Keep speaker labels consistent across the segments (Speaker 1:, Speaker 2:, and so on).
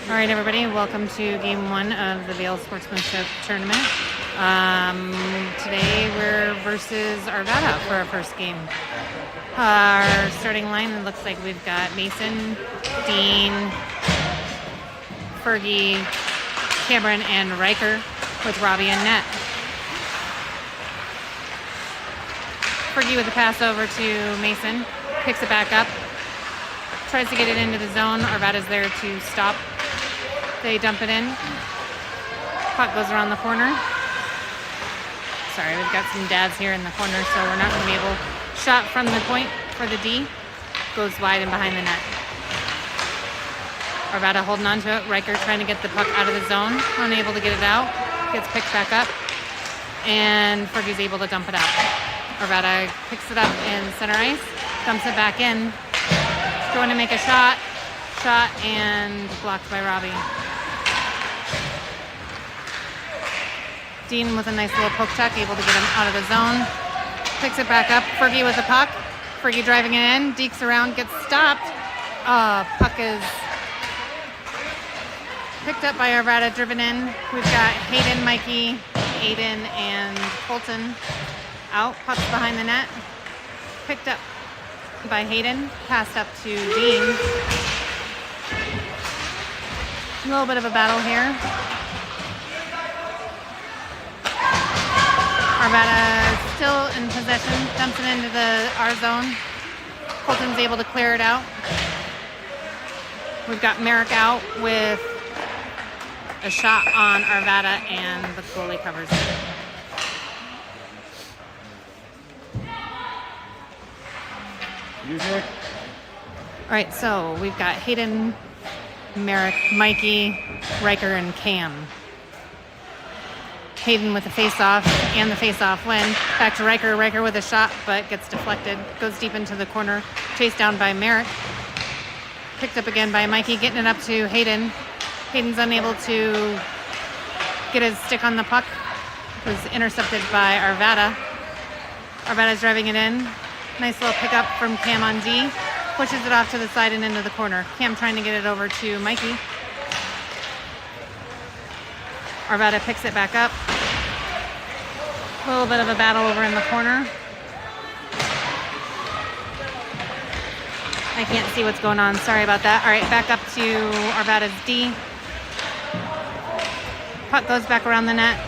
Speaker 1: All right, everybody, welcome to Game 1 of the Vail Sportsmanship Tournament. Today we're versus Arvada for our first game. Our starting line, it looks like we've got Mason, Dean, Fergie, Cameron, and Riker with Robbie and net. Fergie with a pass over to Mason, picks it back up, tries to get it into the zone. Arvada's there to stop. They dump it in. Puck goes around the corner. Sorry, we've got some dads here in the corner, so we're not going to be able. Shot from the point for the D. Goes wide and behind the net. Arvada holding on to it. Riker trying to get the puck out of the zone. Unable to get it out. Gets picked back up. And Fergie's able to dump it out. Arvada picks it up in center ice. Dumps it back in. Going to make a shot. Shot and blocked by Robbie. Dean with a nice little poke check, able to get him out of the zone. Picks it back up. Fergie with the puck. Fergie driving it in. Dekes around, gets stopped. Puck is picked up by Arvada, driven in. We've got Hayden, Mikey, Aiden, and Colton out. Puck's behind the net. Picked up by Hayden. Passed up to Dean. A little bit of a battle here. Arvada still in possession, dumps it into our zone. Colton's able to clear it out. We've got Merrick out with a shot on Arvada, and the goalie covers it.
Speaker 2: Music.
Speaker 1: All right, so we've got Hayden, Merrick, Mikey, Riker, and Cam. Hayden with the face-off and the face-off win. Back to Riker. Riker with a shot, but gets deflected. Goes deep into the corner. Chased down by Merrick. Picked up again by Mikey, getting it up to Hayden. Hayden's unable to get his stick on the puck. It was intercepted by Arvada. Arvada's driving it in. Nice little pickup from Cam on D. Pushes it off to the side and into the corner. Cam trying to get it over to Mikey. Arvada picks it back up. A little bit of a battle over in the corner. I can't see what's going on. Sorry about that. All right, back up to Arvada's D. Puck goes back around the net.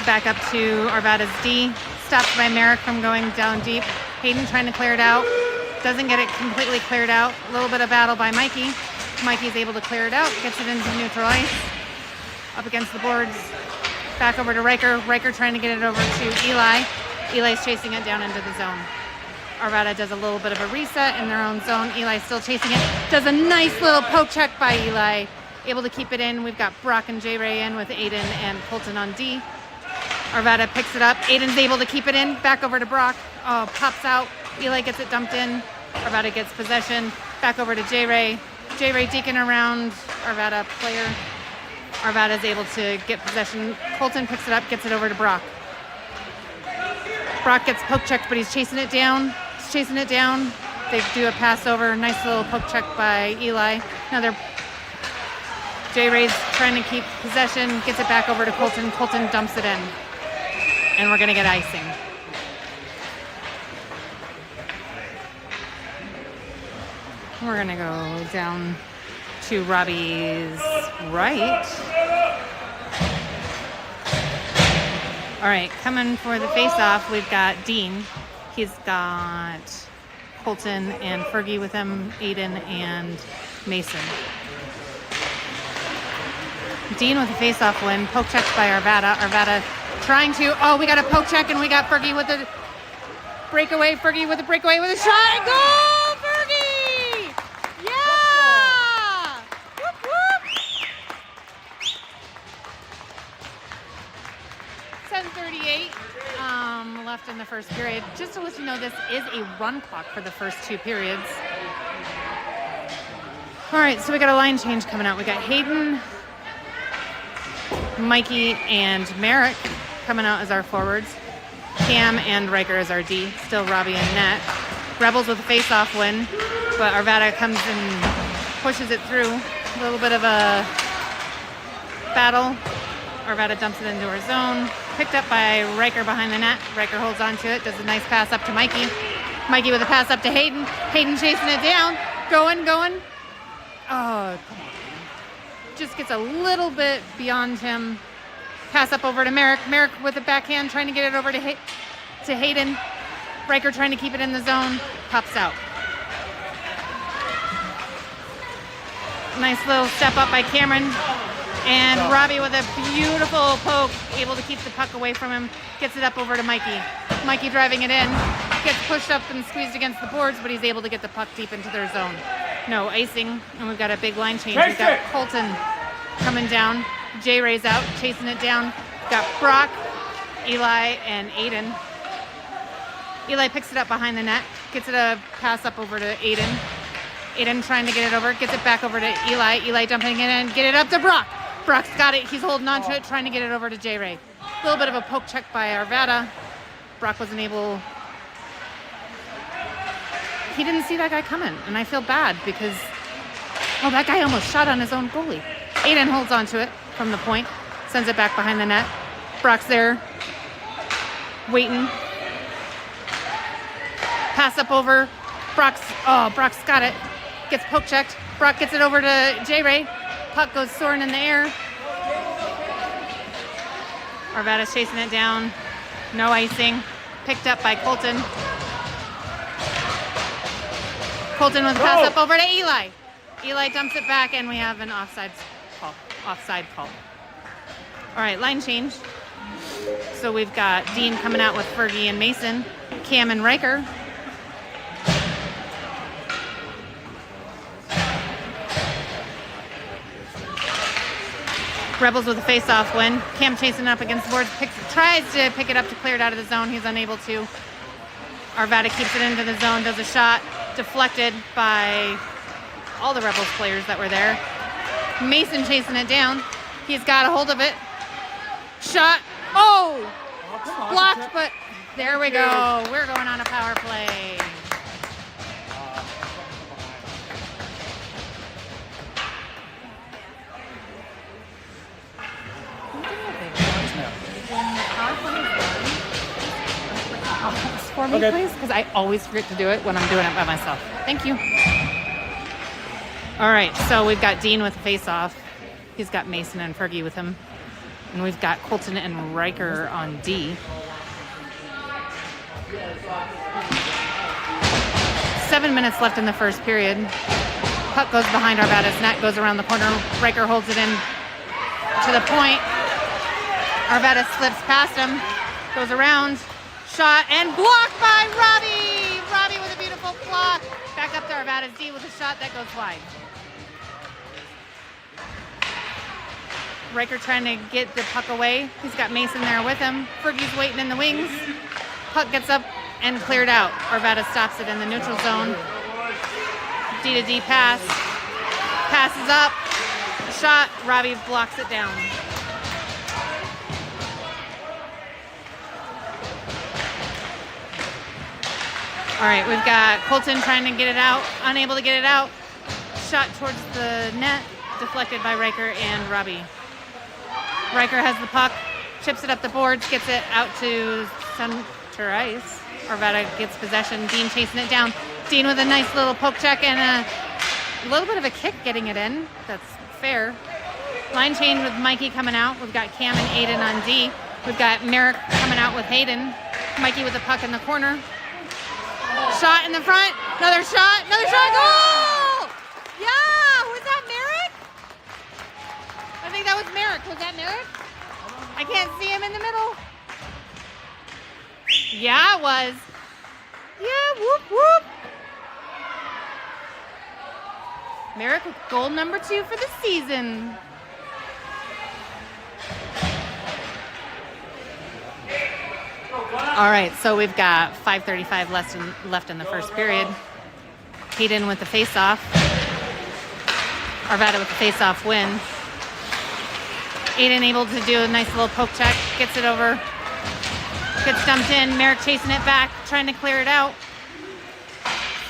Speaker 1: Back up to Arvada's D. Stopped by Merrick from going down deep. Hayden trying to clear it out. Doesn't get it completely cleared out. A little bit of battle by Mikey. Mikey's able to clear it out. Gets it into neutral ice. Up against the boards. Back over to Riker. Riker trying to get it over to Eli. Eli's chasing it down into the zone. Arvada does a little bit of a reset in their own zone. Eli's still chasing it. Does a nice little poke check by Eli. Able to keep it in. We've got Brock and J-Ray in with Aiden and Colton on D. Arvada picks it up. Aiden's able to keep it in. Back over to Brock. Pops out. Eli gets it dumped in. Arvada gets possession. Back over to J-Ray. J-Ray deking around Arvada player. Arvada's able to get possession. Colton picks it up, gets it over to Brock. Brock gets poke checked, but he's chasing it down. He's chasing it down. They do a pass over. Nice little poke check by Eli. Another J-Ray's trying to keep possession. Gets it back over to Colton. Colton dumps it in. And we're going to get icing. We're going to go down to Robbie's right. All right, coming for the face-off, we've got Dean. He's got Colton and Fergie with him, Aiden and Mason. Dean with a face-off win. Poke checked by Arvada. Arvada trying to, we got a poke check, and we got Fergie with a breakaway. Fergie with a breakaway with a shot. Goal, Fergie! Yeah! Whoop, whoop! 7:38 left in the first period. Just to let you know, this is a run clock for the first two periods. All right, so we got a line change coming out. We got Hayden, Mikey, and Merrick coming out as our forwards. Cam and Riker as our D. Still Robbie and net. Rebels with a face-off win, but Arvada comes and pushes it through. A little bit of a battle. Arvada dumps it into her zone. Picked up by Riker behind the net. Riker holds on to it, does a nice pass up to Mikey. Mikey with a pass up to Hayden. Hayden chasing it down. Going. Oh, come on. Just gets a little bit beyond him. Pass up over to Merrick. Merrick with a backhand trying to get it over to Hayden. Riker trying to keep it in the zone. Pops out. Nice little step up by Cameron. And Robbie with a beautiful poke, able to keep the puck away from him. Gets it up over to Mikey. Mikey driving it in. Gets pushed up and squeezed against the boards, but he's able to get the puck deep into their zone. No icing, and we've got a big line change. We've got Colton coming down. J-Ray's out, chasing it down. We've got Brock, Eli, and Aiden. Eli picks it up behind the net, gets it a pass up over to Aiden. Aiden trying to get it over, gets it back over to Eli. Eli dumping it in, get it up to Brock. Brock's got it, he's holding on to it, trying to get it over to J-Ray. A little bit of a poke check by Arvada. Brock wasn't able... He didn't see that guy coming, and I feel bad because... Oh, that guy almost shot on his own goalie. Aiden holds on to it from the point, sends it back behind the net. Brock's there, waiting. Pass up over. Brock's got it. Gets poke checked. Brock gets it over to J-Ray. Puck goes soaring in the air. Arvada's chasing it down. No icing. Picked up by Colton. Colton with a pass up over to Eli. Eli dumps it back, and we have an offside call. All right, line change. So we've got Dean coming out with Fergie and Mason. Cam and Riker. Rebels with a face-off win. Cam chasing up against the boards, tries to pick it up to clear it out of the zone. He's unable to. Arvada keeps it into the zone, does a shot, deflected by all the Rebels players that were there. Mason chasing it down. He's got a hold of it. Shot. Oh! Blocked, but there we go. We're going on a power play. For me, please, because I always forget to do it when I'm doing it by myself. Thank you. All right, so we've got Dean with a face-off. He's got Mason and Fergie with him. And we've got Colton and Riker on D. 7 minutes left in the first period. Puck goes behind Arvada's net, goes around the corner. Riker holds it in to the point. Arvada slips past him, goes around. Shot and blocked by Robbie. Robbie with a beautiful block. Back up to Arvada's D with a shot that goes wide. Riker trying to get the puck away. He's got Mason there with him. Fergie's waiting in the wings. Puck gets up and cleared out. Arvada stops it in the neutral zone. D to D pass. Passes up. Shot. Robbie blocks it down. All right, we've got Colton trying to get it out, unable to get it out. Shot towards the net, deflected by Riker and Robbie. Riker has the puck, chips it up the boards, gets it out to center ice. Arvada gets possession, Dean chasing it down. Dean with a nice little poke check and a little bit of a kick getting it in. That's fair. Line change with Mikey coming out. We've got Cam and Aiden on D. We've got Merrick coming out with Hayden. Mikey with the puck in the corner. Shot in the front, another shot, goal! Yeah, was that Merrick? I think that was Merrick. Was that Merrick? I can't see him in the middle. Yeah, it was. Yeah, whoop, whoop. Merrick with goal number 2 for the season. All right, so we've got 5:35 left in the first period. Hayden with the face-off. Arvada with the face-off win. Aiden able to do a nice little poke check. Gets it over. Gets dumped in. Merrick chasing it back, trying to clear it out.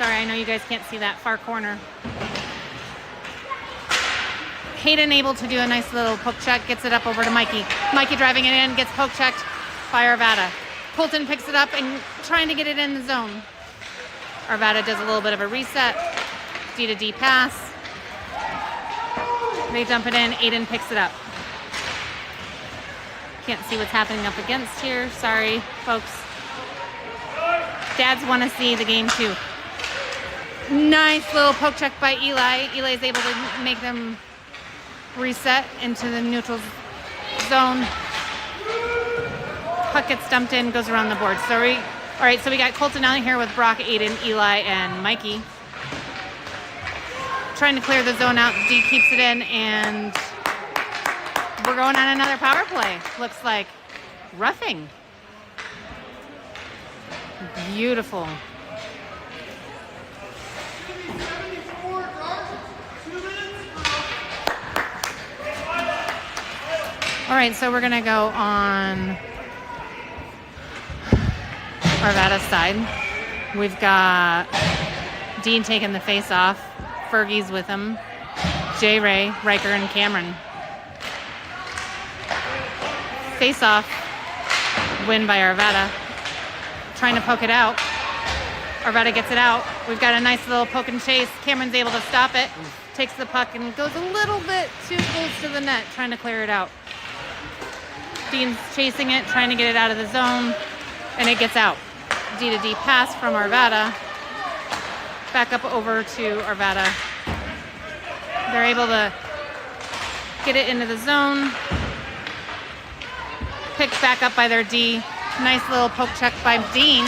Speaker 1: Sorry, I know you guys can't see that far corner. Hayden able to do a nice little poke check, gets it up over to Mikey. Mikey driving it in, gets poke checked by Arvada. Colton picks it up and trying to get it in the zone. Arvada does a little bit of a reset. D to D pass. They dump it in, Aiden picks it up. Can't see what's happening up against here. Sorry, folks. Dads want to see the game too. Nice little poke check by Eli. Eli's able to make them reset into the neutral zone. Puck gets dumped in, goes around the board. All right, so we got Colton out here with Brock, Aiden, Eli, and Mikey. Trying to clear the zone out. D keeps it in, and we're going on another power play. Looks like roughing. Beautiful. All right, so we're going to go on Arvada's side. We've got Dean taking the face off. Fergie's with him. J. Ray, Riker, and Cameron. Face off. Win by Arvada. Trying to poke it out. Arvada gets it out. We've got a nice little poke and chase. Cameron's able to stop it. Takes the puck and goes a little bit too close to the net, trying to clear it out. Dean's chasing it, trying to get it out of the zone, and it gets out. D to D pass from Arvada. Back up over to Arvada. They're able to get it into the zone. Picked back up by their D. Nice little poke check by Dean.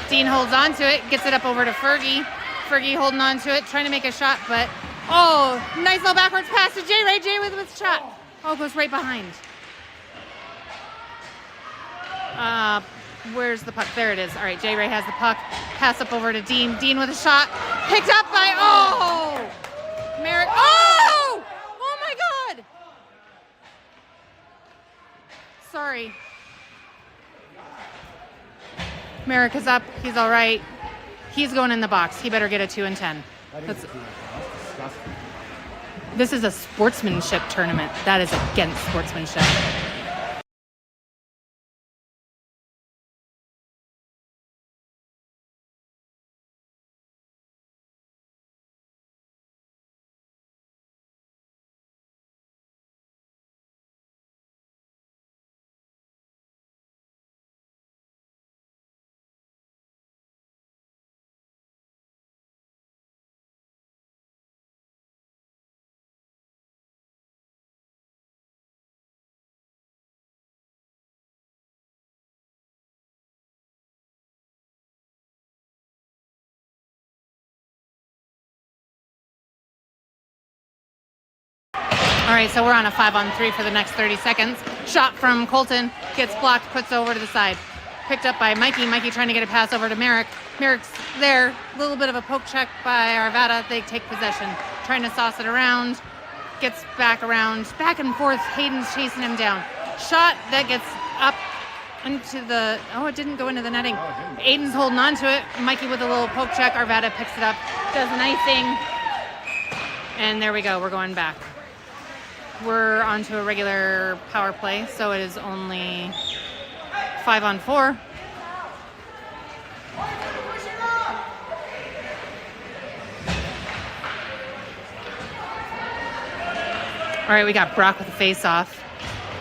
Speaker 1: Dean holds on to it, gets it up over to Fergie. Fergie holding on to it, trying to make a shot, but nice little backwards pass to J. Ray. J. with a shot. Goes right behind. Where's the puck? There it is. All right, J. Ray has the puck. Pass up over to Dean. Dean with a shot. Picked up by, Merrick. Oh my God. Sorry. Merrick is up. He's all right. He's going in the box. He better get a 2 and 10. This is a sportsmanship tournament. That is against sportsmanship. All right, so we're on a 5-on-3 for the next 30 seconds. Shot from Colton, gets blocked, puts over to the side. Picked up by Mikey. Mikey trying to get a pass over to Merrick. Merrick's there. A little bit of a poke check by Arvada. They take possession. Trying to sauce it around. Gets back around. Back and forth. Hayden's chasing him down. Shot that gets up into the... it didn't go into the netting. Aiden's holding on to it. Mikey with a little poke check. Arvada picks it up. Does an icing. And there we go. We're going back. We're onto a regular power play, so it is only 5-on-4. All right, we got Brock with a face-off.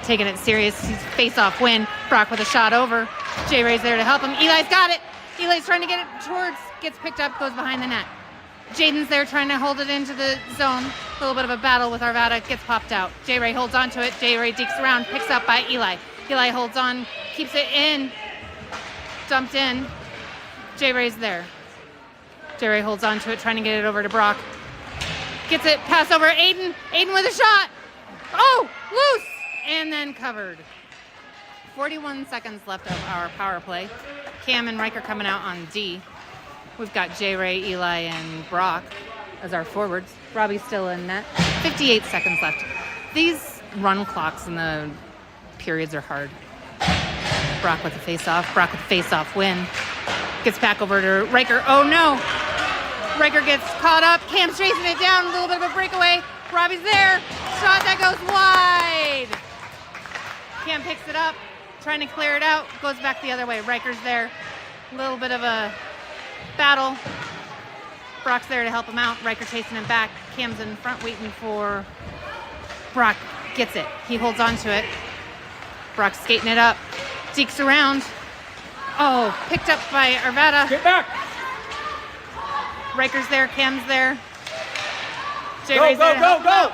Speaker 1: Taking it serious. He's face-off win. Brock with a shot over. J. Ray's there to help him. Eli's got it. Eli's trying to get it towards, gets picked up, goes behind the net. Jaden's there trying to hold it into the zone. A little bit of a battle with Arvada, gets popped out. J. Ray holds on to it. J. Ray dekes around, picks up by Eli. Eli holds on, keeps it in. Dumped in. J. Ray's there. J. Ray holds on to it, trying to get it over to Brock. Gets it, pass over Aiden. Aiden with a shot. Loose! And then covered. 41 seconds left of our power play. Cam and Riker coming out on D. We've got J. Ray, Eli, and Brock as our forwards. Robbie's still in net. 58 seconds left. These run clocks in the periods are hard. Brock with the face-off. Brock with the face-off win. Gets back over to Riker. Oh, no. Riker gets caught up. Cam's chasing it down. A little bit of a breakaway. Robbie's there. Shot that goes wide. Cam picks it up, trying to clear it out. Goes back the other way. Riker's there. A little bit of a battle. Brock's there to help him out. Riker chasing him back. Cam's in front waiting for Brock. Gets it. He holds on to it. Brock's skating it up. Deeks around. Oh, picked up by Arvada.
Speaker 2: Get back.
Speaker 1: Riker's there. Cam's there.
Speaker 2: Go.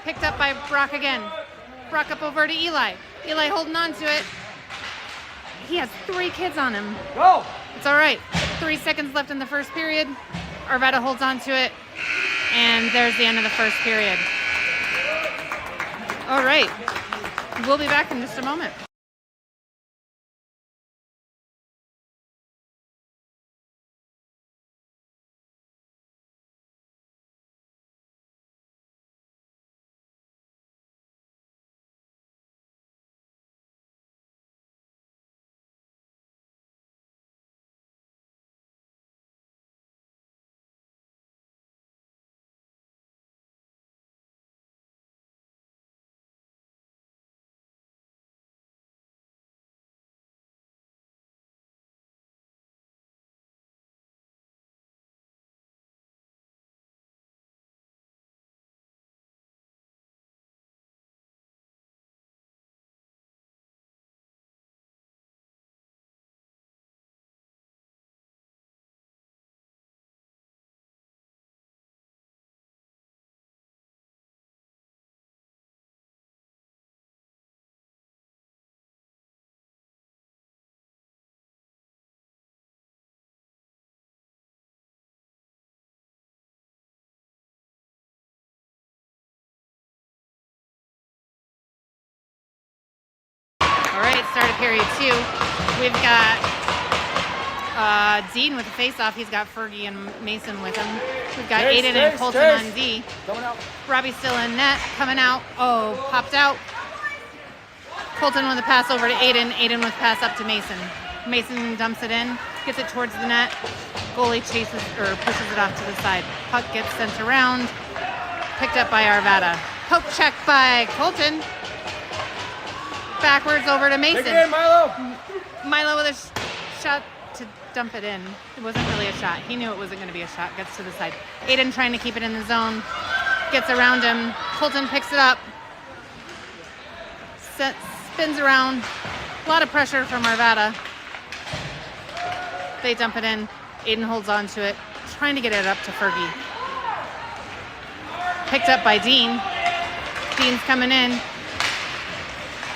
Speaker 1: Picked up by Brock again. Brock up over to Eli. Eli holding on to it. He has 3 kids on him.
Speaker 2: Go.
Speaker 1: It's all right. 3 seconds left in the first period. Arvada holds on to it. And there's the end of the first period. All right. We'll be back in just a moment. All right, start of period 2. We've got Dean with a face-off. He's got Fergie and Mason with him. We've got Aiden and Colton on D.
Speaker 2: Coming out.
Speaker 1: Robbie's still in net, coming out. Oh, popped out. Colton with a pass over to Aiden. Aiden with a pass up to Mason. Mason dumps it in, gets it towards the net. Goalie chases or pushes it off to the side. Puck gets sent around. Picked up by Arvada. Poke check by Colton. Backwards over to Mason.
Speaker 2: Take it in, Milo.
Speaker 1: Milo with a shot to dump it in. It wasn't really a shot. He knew it wasn't going to be a shot. Gets to the side. Aiden trying to keep it in the zone. Gets around him. Colton picks it up. Spins around. A lot of pressure from Arvada. They dump it in. Aiden holds on to it. Trying to get it up to Fergie. Picked up by Dean. Dean's coming in.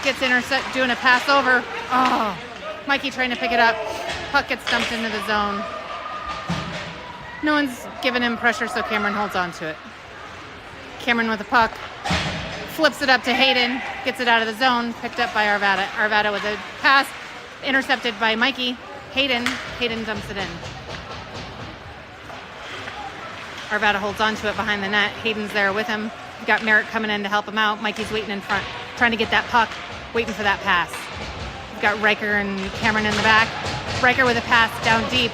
Speaker 1: Gets intercept, doing a pass over. Oh, Mikey trying to pick it up. Puck gets dumped into the zone. No one's giving him pressure, so Cameron holds on to it. Cameron with the puck. Flips it up to Hayden. Gets it out of the zone. Picked up by Arvada. Arvada with a pass. Intercepted by Mikey. Hayden dumps it in. Arvada holds on to it behind the net. Hayden's there with him. We've got Merritt coming in to help him out. Mikey's waiting in front, trying to get that puck, waiting for that pass. We've got Riker and Cameron in the back. Riker with a pass down deep.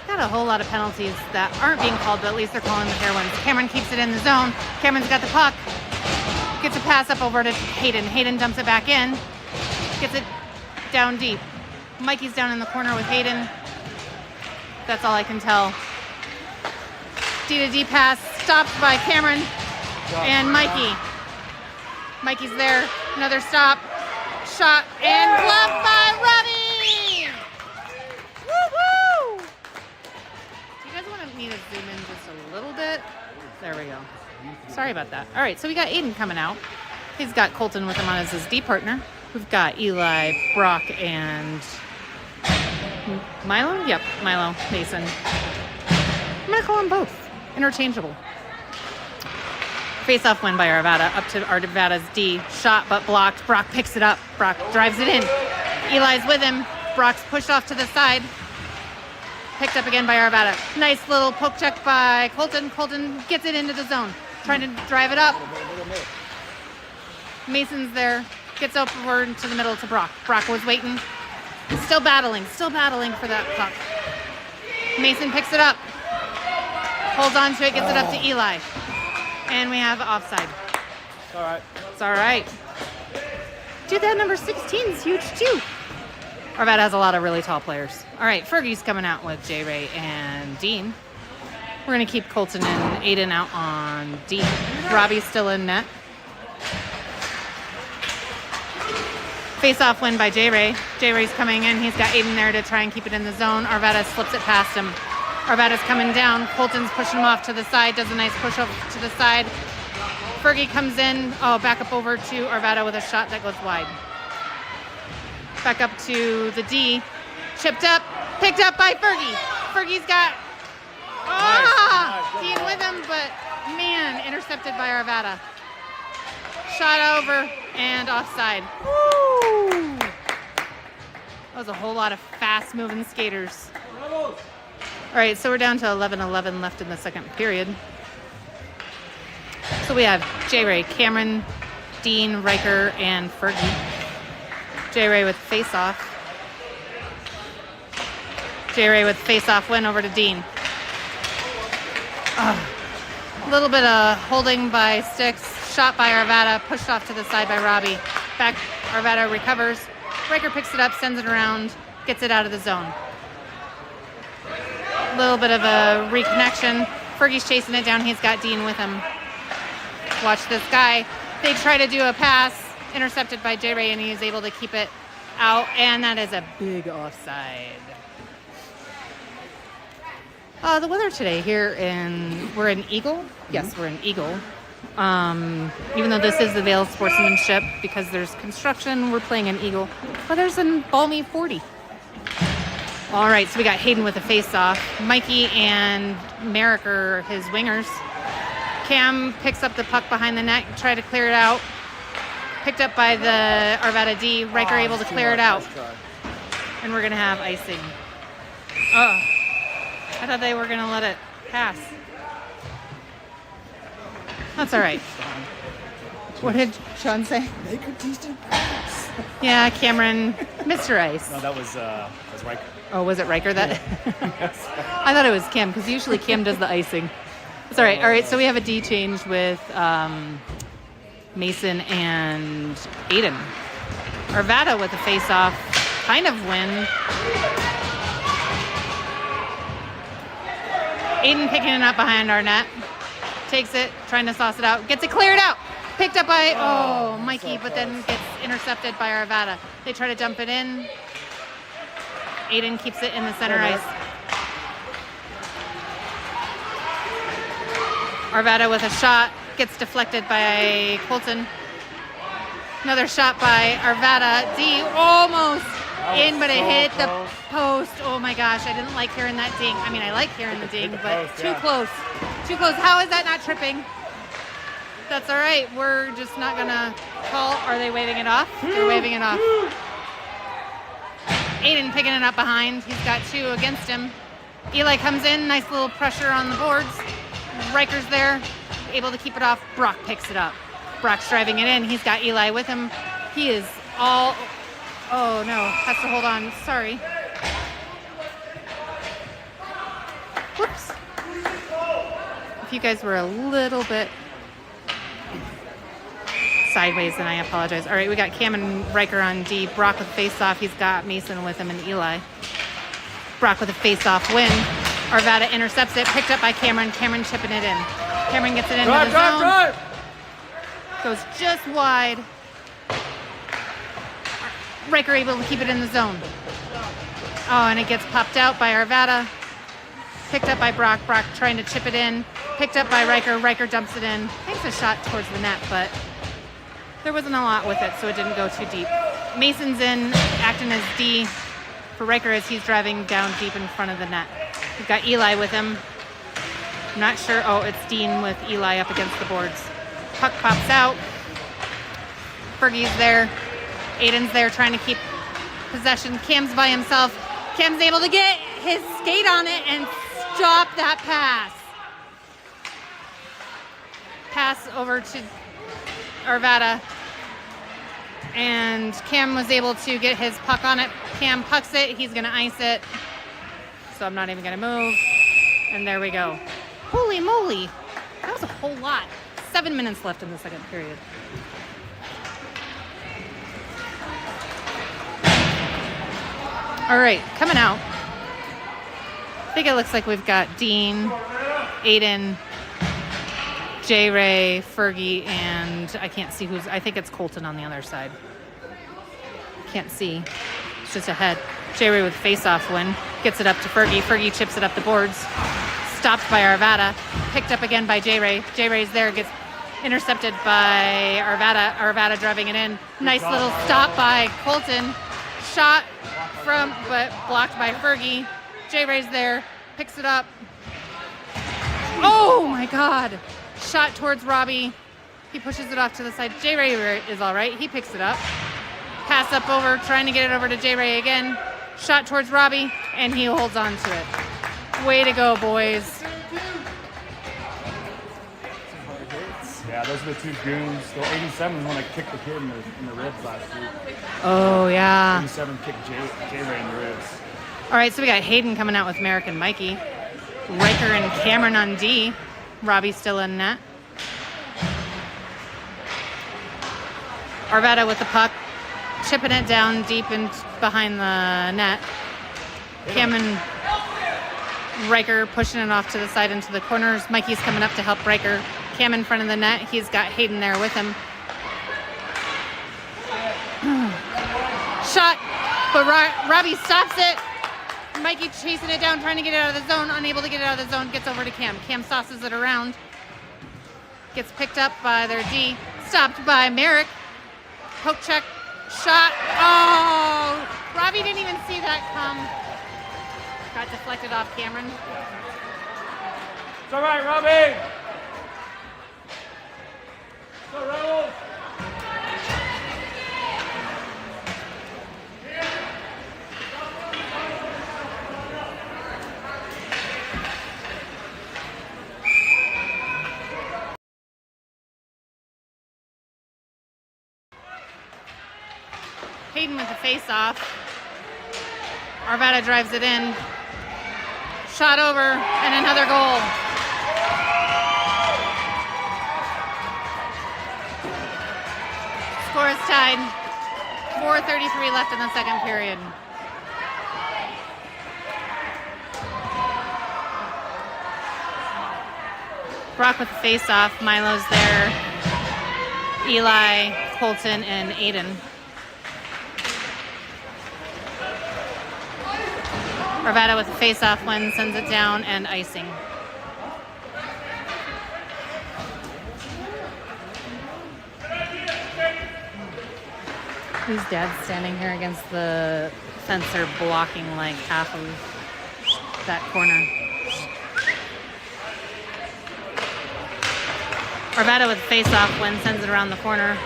Speaker 1: Got a whole lot of penalties that aren't being called, but at least they're calling the fair ones. Cameron keeps it in the zone. Cameron's got the puck. Gets a pass up over to Hayden. Hayden dumps it back in. Gets it down deep. Mikey's down in the corner with Hayden. That's all I can tell. D-to-D pass stopped by Cameron and Mikey. Mikey's there. Another stop. Shot and gloved by Robbie! Woo-hoo! Do you guys want me to zoom in just a little bit? There we go. Sorry about that. All right, so we got Aiden coming out. He's got Colton with him on as his D partner. We've got Eli, Brock, and Milo? Yep, Milo, Mason. I'm going to call them both. Interchangeable. Face-off win by Arvada, up to Arvada's D. Shot, but blocked. Brock picks it up. Brock drives it in. Eli's with him. Brock's pushed off to the side. Picked up again by Arvada. Nice little poke check by Colton. Colton gets it into the zone. Trying to drive it up. Mason's there. Gets over into the middle to Brock. Brock was waiting. Still battling for that puck. Mason picks it up. Holds on to it, gets it up to Eli. And we have offside.
Speaker 2: All right.
Speaker 1: It's all right. Dude, that number 16 is huge too. Arvada has a lot of really tall players. All right, Fergie's coming out with J. Ray and Dean. We're going to keep Colton and Aiden out on Dean. Robbie's still in net. Face-off win by J. Ray. J. Ray's coming in. He's got Aiden there to try and keep it in the zone. Arvada slips it past him. Arvada's coming down. Colton's pushing him off to the side. Does a nice push up to the side. Fergie comes in. Oh, back up over to Arvada with a shot that goes wide. Back up to the D. Chipped up. Picked up by Fergie. Fergie's got... Dean with him, but man, intercepted by Arvada. Shot over and offside. Woo! That was a whole lot of fast-moving skaters. All right, so we're down to 11-11 left in the second period. So we have J. Ray, Cameron, Dean, Riker, and Fergie. J. Ray with face-off. J. Ray with face-off win over to Dean. A little bit of holding by Sticks. Shot by Arvada. Pushed off to the side by Robbie. Back, Arvada recovers. Riker picks it up, sends it around, gets it out of the zone. A little bit of a reconnection. Fergie's chasing it down. He's got Dean with him. Watch this guy. They try to do a pass. Intercepted by J. Ray, and he's able to keep it out. And that is a big offside. The weather today here we're in Eagle. Yes, we're in Eagle. Even though this is the Vale Sportsmanship, because there's construction, we're playing in Eagle. Weather's in balmy 40. All right, so we got Hayden with a face-off. Mikey and Merrick are his wingers. Cam picks up the puck behind the net, try to clear it out. Picked up by the Arvada D. Riker able to clear it out. And we're going to have icing. Oh, I thought they were going to let it pass. That's all right. What did Sean say?
Speaker 2: Make a decent pass.
Speaker 1: Yeah, Cameron, Mr. Ice.
Speaker 2: No, that was Riker.
Speaker 1: Oh, was it Riker that?
Speaker 2: Yes.
Speaker 1: I thought it was Cam, because usually Cam does the icing. It's all right. All right, so we have a D change with Mason and Aiden. Arvada with a face-off kind of win. Aiden picking it up behind our net. Takes it, trying to sauce it out. Gets it cleared out. Picked up by, Mikey, but then gets intercepted by Arvada. They try to dump it in. Aiden keeps it in the center ice. Arvada with a shot. Gets deflected by Colton. Another shot by Arvada. D almost in, but it hit the post. Oh my gosh, I didn't like hearing that ding. I mean, I like hearing the ding, but too close. Too close. How is that not tripping? That's all right. We're just not going to call. Are they waving it off? They're waving it off. Aiden picking it up behind. He's got two against him. Eli comes in. Nice little pressure on the boards. Riker's there, able to keep it off. Brock picks it up. Brock's driving it in. He's got Eli with him. He is all... Oh, no. Has to hold on. Sorry. Whoops. If you guys were a little bit sideways, then I apologize. All right, we got Cam and Riker on D. Brock with face-off. He's got Mason with him and Eli. Brock with a face-off win. Arvada intercepts it. Picked up by Cameron. Cameron chipping it in. Cameron gets it into the zone. Drive. Goes just wide. Riker able to keep it in the zone. Oh, and it gets popped out by Arvada. Picked up by Brock. Brock trying to chip it in. Picked up by Riker. Riker dumps it in. Takes a shot towards the net, but there wasn't a lot with it, so it didn't go too deep. Mason's in, acting as D for Riker as he's driving down deep in front of the net. We've got Eli with him. I'm not sure. Oh, it's Dean with Eli up against the boards. Puck pops out. Fergie's there. Aiden's there trying to keep possession. Cam's by himself. Cam's able to get his skate on it and stop that pass. Pass over to Arvada. And Cam was able to get his puck on it. Cam pucks it. He's going to ice it. So I'm not even going to move. And there we go. Holy moly. That was a whole lot. 7 minutes left in the second period. All right, coming out. I think it looks like we've got Dean, Aiden, J. Ray, Fergie, and I can't see who's. I think it's Colton on the other side. Can't see. It's just ahead. J. Ray with face-off win. Gets it up to Fergie. Fergie chips it up the boards. Stopped by Arvada. Picked up again by J. Ray. J. Ray's there. Gets intercepted by Arvada. Arvada driving it in. Nice little stop by Colton. Shot from, but blocked by Fergie. J. Ray's there. Picks it up. Oh my God. Shot towards Robbie. He pushes it off to the side. J. Ray is all right. He picks it up. Pass up over, trying to get it over to J. Ray again. Shot towards Robbie, and he holds on to it. Way to go, boys.
Speaker 2: Yeah, those are the two goons. The 87 was when I kicked the kid in the ribs last week.
Speaker 1: Oh, yeah.
Speaker 2: 87 kicked J. Ray in the ribs.
Speaker 1: All right, so we got Hayden coming out with Merrick and Mikey. Riker and Cameron on D. Robbie still in net. Arvada with the puck. Chipping it down deep and behind the net. Cameron, Riker pushing it off to the side into the corners. Mikey's coming up to help Riker. Cam in front of the net. He's got Hayden there with him. Shot, but Robbie stops it. Mikey chasing it down, trying to get it out of the zone. Unable to get it out of the zone. Gets over to Cam. Cam sauces it around. Gets picked up by their D. Stopped by Merrick. Poke check. Shot. Oh! Robbie didn't even see that come. Got deflected off Cameron.
Speaker 2: It's all right, Robbie. It's all right.
Speaker 1: Hayden with the face-off. Arvada drives it in. Shot over, and another goal. Score is tied. 4:33 left in the second period. Brock with the face-off. Milo's there. Eli, Colton, and Aiden. Arvada with a face-off win, sends it down, and icing. These dads standing here against the fence are blocking like half of that corner. Arvada with a face-off win, sends it around the corner.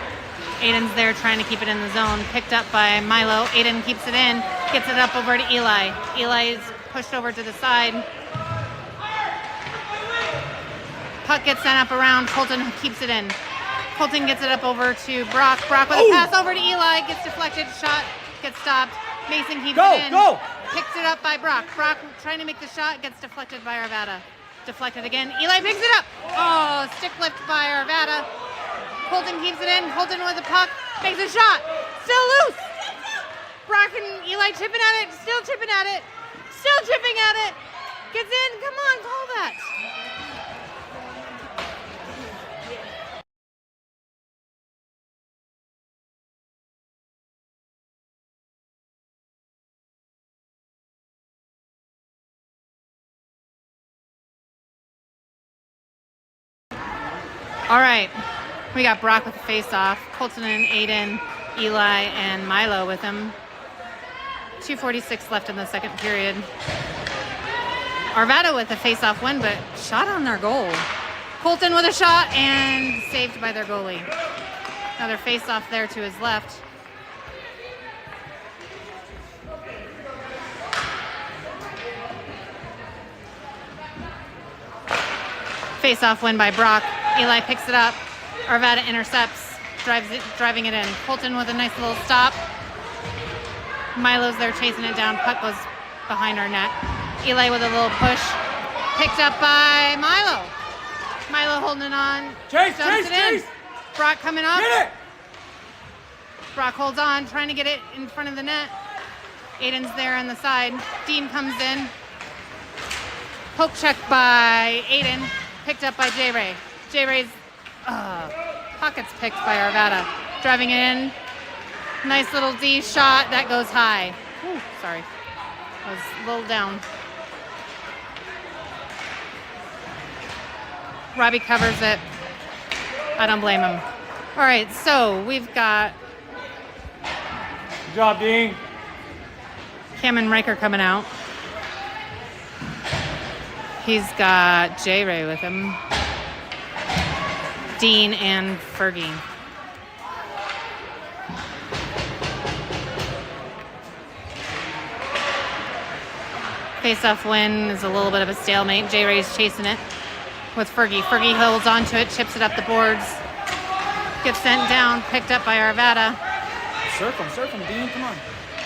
Speaker 1: Aiden's there trying to keep it in the zone. Picked up by Milo. Aiden keeps it in. Gets it up over to Eli. Eli's pushed over to the side. Puck gets sent up around. Colton keeps it in. Colton gets it up over to Brock. Brock with a pass over to Eli. Gets deflected. Shot gets stopped. Mason keeps it in.
Speaker 2: Go!
Speaker 1: Picks it up by Brock. Brock trying to make the shot. Gets deflected by Arvada. Deflected again. Eli picks it up. Oh, stick lift by Arvada. Colton keeps it in. Colton with the puck. Makes a shot. Still loose. Brock and Eli chipping at it. Still chipping at it. Still chipping at it. Gets in. Come on, call that. All right. We got Brock with the face-off. Colton and Aiden, Eli, and Milo with him. 2:46 left in the second period. Arvada with a face-off win, but shot on their goal. Colton with a shot and saved by their goalie. Another face-off there to his left. Face-off win by Brock. Eli picks it up. Arvada intercepts, driving it in. Colton with a nice little stop. Milo's there chasing it down. Puck goes behind our net. Eli with a little push. Picked up by Milo. Milo holding it on.
Speaker 2: Chase,
Speaker 1: Jumps
Speaker 2: chase,
Speaker 1: it in.
Speaker 2: chase!
Speaker 1: Brock coming up.
Speaker 2: Get it!
Speaker 1: Brock holds on, trying to get it in front of the net. Aiden's there on the side. Dean comes in. Poke check by Aiden. Picked up by J-Ray. J-Ray's pockets picked by Arvada. Driving it in. Nice little D shot. That goes high. Ooh, sorry. I was a little down. Robbie covers it. I don't blame him. All right, so we've got
Speaker 2: Good job, Dean.
Speaker 1: Cameron Riker coming out. He's got J-Ray with him. Dean and Fergie. Face-off win is a little bit of a stalemate. J-Ray's chasing it with Fergie. Fergie holds onto it, chips it up the boards. Gets sent down, picked up by Arvada.
Speaker 2: Surf him, Dean, come on.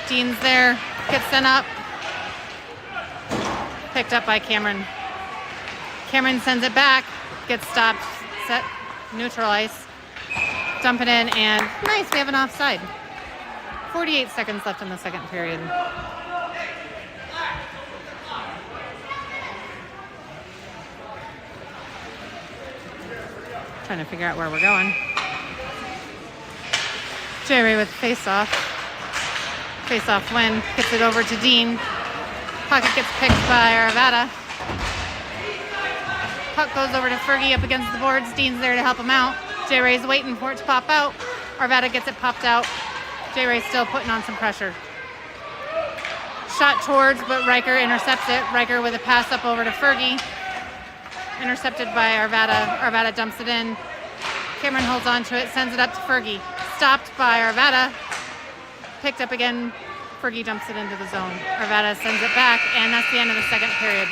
Speaker 1: Dean's there, gets sent up. Picked up by Cameron. Cameron sends it back, gets stopped, set, neutral ice. Dump it in, and nice, we have an offside. 48 seconds left in the second period. Trying to figure out where we're going. J-Ray with face-off. Face-off win. Gets it over to Dean. Pocket gets picked by Arvada. Puck goes over to Fergie up against the boards. Dean's there to help him out. J-Ray's waiting for it to pop out. Arvada gets it popped out. J-Ray's still putting on some pressure. Shot towards, but Riker intercepts it. Riker with a pass up over to Fergie. Intercepted by Arvada. Arvada dumps it in. Cameron holds on to it, sends it up to Fergie. Stopped by Arvada. Picked up again. Fergie dumps it into the zone. Arvada sends it back, and that's the end of the second period.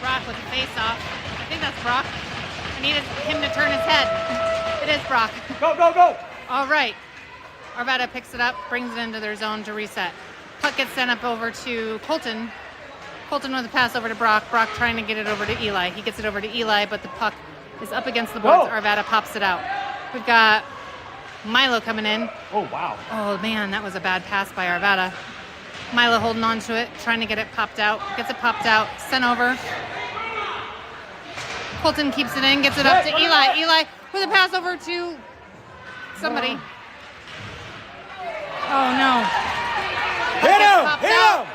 Speaker 1: Brock with a face-off. I think that's Brock. I needed him to turn his head. It is Brock.
Speaker 2: Go, go, go!
Speaker 1: All right. Arvada picks it up, brings it into their zone to reset. Puck gets sent up over to Colton. Colton with a pass over to Brock. Brock trying to get it over to Eli. He gets it over to Eli, but the puck is up against the boards. Arvada pops it out. We've got Milo coming in.
Speaker 2: Oh, wow.
Speaker 1: Oh, man, that was a bad pass by Arvada. Milo holding on to it, trying to get it popped out. Gets it popped out, sent over. Colton keeps it in, gets it up to Eli. Eli with a pass over to somebody. Oh, no.
Speaker 2: Hit him! Hit him!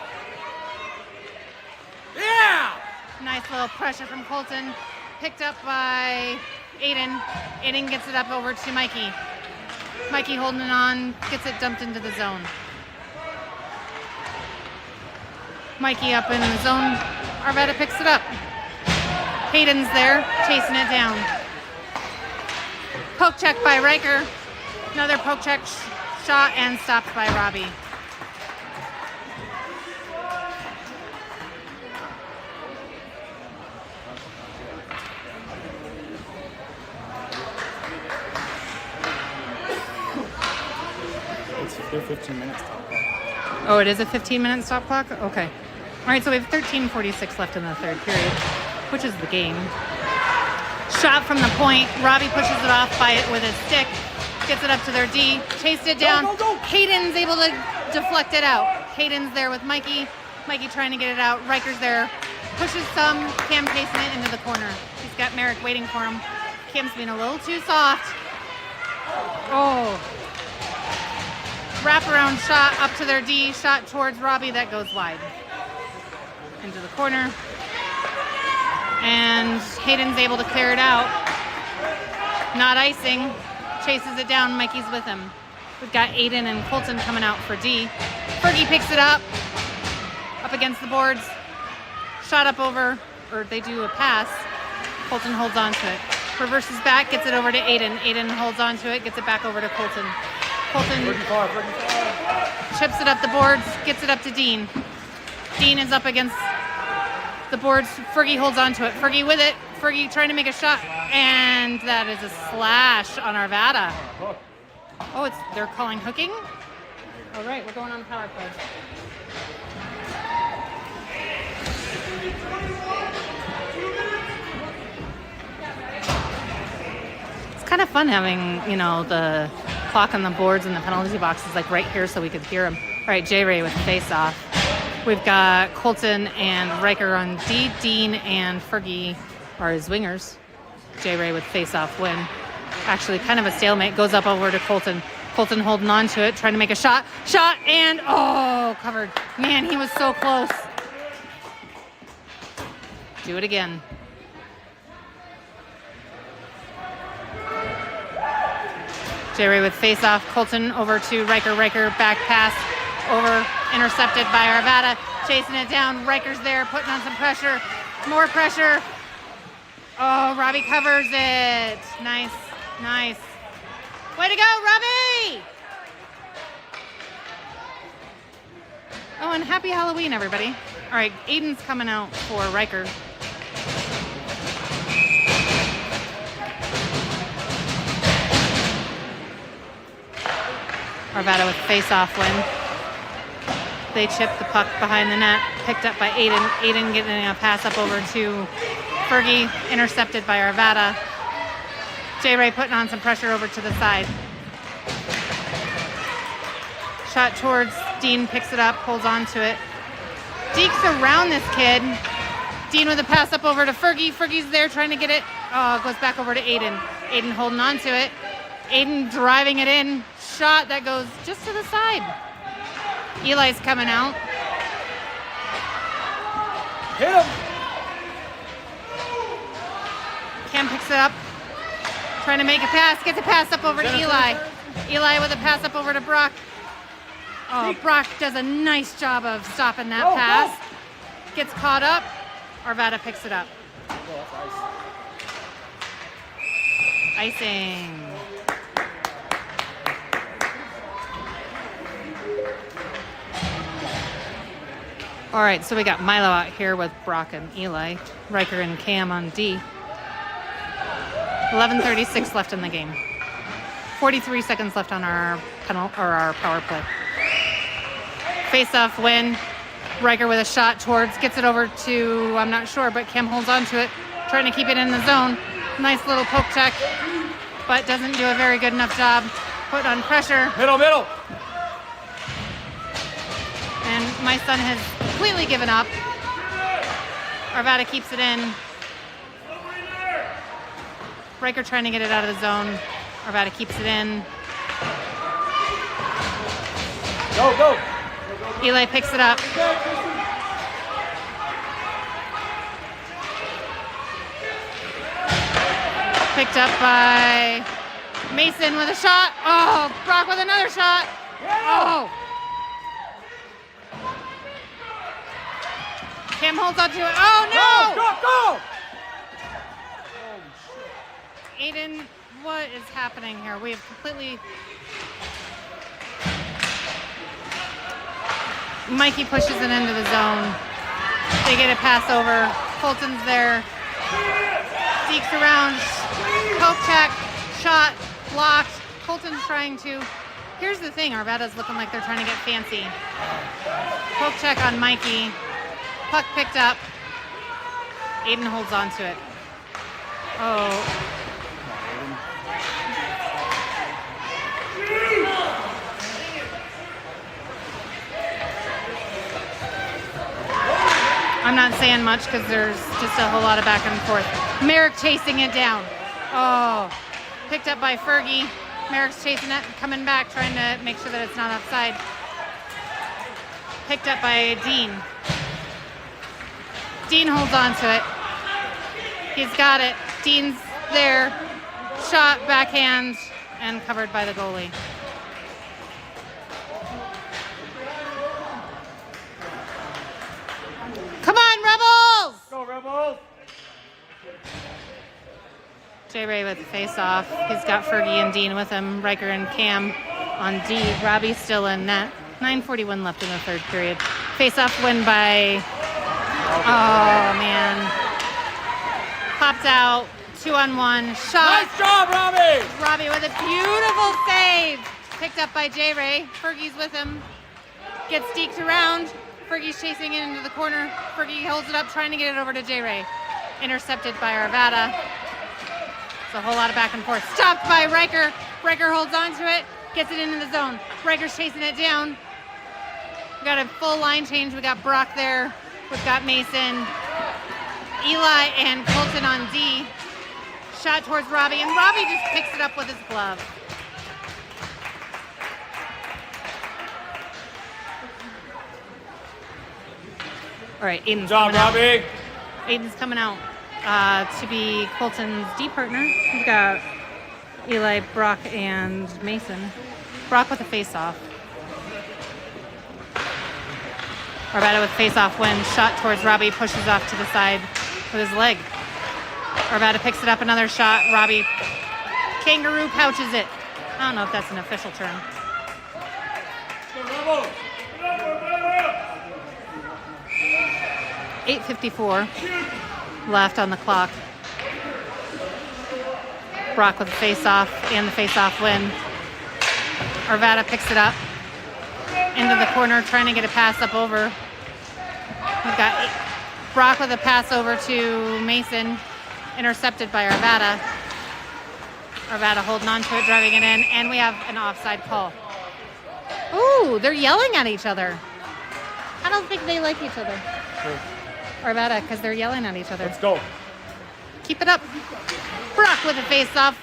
Speaker 2: Yeah!
Speaker 1: Nice little pressure from Colton. Picked up by Aiden. Aiden gets it up over to Mikey. Mikey holding it on, gets it dumped into the zone. Mikey up in the zone. Arvada picks it up. Hayden's there, chasing it down. Poke check by Riker. Another poke check shot and stopped by Robbie.
Speaker 2: They're 15 minutes.
Speaker 1: Oh, it is a 15-minute stop clock? Okay. All right, so we have 13:46 left in the third period, which is the game. Shot from the point. Robbie pushes it off by it with his stick. Gets it up to their D. Chased it down.
Speaker 2: Go.
Speaker 1: Hayden's able to deflect it out. Hayden's there with Mikey. Mikey trying to get it out. Riker's there. Pushes some. Cam chasing it into the corner. He's got Merrick waiting for him. Cam's being a little too soft. Oh. Wraparound shot up to their D. Shot towards Robbie. That goes wide. Into the corner. And Hayden's able to clear it out. Not icing. Chases it down. Mikey's with him. We've got Aiden and Colton coming out for D. Fergie picks it up. Up against the boards. Shot up over, or they do a pass. Colton holds on to it. Reverses back, gets it over to Aiden. Aiden holds on to it, gets it back over to Colton. Colton chips it up the boards, gets it up to Dean. Dean is up against the boards. Fergie holds on to it. Fergie with it. Fergie trying to make a shot. And that is a slash on Arvada. Oh, they're calling hooking? All right, we're going on power play. It's kind of fun having, the clock on the boards and the penalty boxes like right here so we could hear them. All right, J-Ray with the face-off. We've got Colton and Riker on D. Dean and Fergie are his wingers. J-Ray with face-off win. Actually, kind of a stalemate. Goes up over to Colton. Colton holding on to it, trying to make a shot. Shot, and covered. Man, he was so close. Do it again. J-Ray with face-off. Colton over to Riker. Riker back pass. Over, intercepted by Arvada. Chasing it down. Riker's there, putting on some pressure. More pressure. Oh, Robbie covers it. Nice. Way to go, Robbie! Oh, and happy Halloween, everybody. All right, Aiden's coming out for Riker. Arvada with face-off win. They chip the puck behind the net, picked up by Aiden. Aiden getting a pass up over to Fergie, intercepted by Arvada. J-Ray putting on some pressure over to the side. Shot towards Dean, picks it up, holds on to it. Dekes around this kid. Dean with a pass up over to Fergie. Fergie's there trying to get it. Oh, it goes back over to Aiden. Aiden holding on to it. Aiden driving it in. Shot that goes just to the side. Eli's coming out.
Speaker 2: Hit him.
Speaker 1: Cam picks it up. Trying to make a pass. Gets a pass up over to Eli. Eli with a pass up over to Brock. Oh, Brock does a nice job of stopping that pass. Gets caught up. Arvada picks it up. Icing. All right, so we got Milo out here with Brock and Eli. Riker and Cam on D. 11:36 left in the game. 43 seconds left on our power play. Face-off win. Riker with a shot towards, gets it over to, I'm not sure, but Cam holds on to it, trying to keep it in the zone. Nice little poke check, but doesn't do a very good enough job. Put on pressure.
Speaker 2: Middle.
Speaker 1: And my son has completely given up. Arvada keeps it in. Riker trying to get it out of the zone. Arvada keeps it in.
Speaker 2: Go.
Speaker 1: Eli picks it up. Picked up by Mason with a shot. Oh, Brock with another shot. Oh. Cam holds on to it. Oh, no.
Speaker 2: Go.
Speaker 1: Aiden, what is happening here? We have completely... Mikey pushes it into the zone. They get a pass over. Colton's there. Dekes around. Poke check. Shot. Blocked. Colton's trying to... Here's the thing. Arvada's looking like they're trying to get fancy. Poke check on Mikey. Puck picked up. Aiden holds on to it. Oh. I'm not saying much because there's just a whole lot of back and forth. Merrick chasing it down. Oh. Picked up by Fergie. Merrick's chasing it, coming back, trying to make sure that it's not offside. Picked up by Dean. Dean holds on to it. He's got it. Dean's there. Shot, backhand, and covered by the goalie. Come on, Rebels!
Speaker 2: Go, Rebels!
Speaker 1: J. Ray with the face-off. He's got Fergie and Dean with him. Riker and Cam on D. Robbie's still in net. 9:41 left in the third period. Face-off win by... Oh, man. Popped out. 2-on-1. Shot.
Speaker 2: Nice job, Robbie!
Speaker 1: Robbie with a beautiful save. Picked up by J. Ray. Fergie's with him. Gets deked around. Fergie's chasing it into the corner. Fergie holds it up, trying to get it over to J. Ray. Intercepted by Arvada. It's a whole lot of back and forth. Stopped by Riker. Riker holds on to it. Gets it into the zone. Riker's chasing it down. We got a full line change. We got Brock there. We've got Mason, Eli, and Colton on D. Shot towards Robbie, and Robbie just picks it up with his glove. All right, Aiden's
Speaker 2: Good job,
Speaker 1: coming out.
Speaker 2: Robbie!
Speaker 1: Aiden's coming out to be Colton's D partner. We've got Eli, Brock, and Mason. Brock with a face-off. Arvada with face-off win. Shot towards Robbie, pushes off to the side with his leg. Arvada picks it up, another shot. Robbie kangaroo pouches it. I don't know if that's an official term. 8:54 left on the clock. Brock with the face-off and the face-off win. Arvada picks it up into the corner, trying to get a pass up over. We've got Brock with a pass over to Mason, intercepted by Arvada. Arvada holding on to it, driving it in, and we have an offside call. Ooh, they're yelling at each other. I don't think they like each other.
Speaker 2: Sure.
Speaker 1: Arvada, because they're yelling at each other.
Speaker 2: Let's go.
Speaker 1: Keep it up. Brock with a face-off.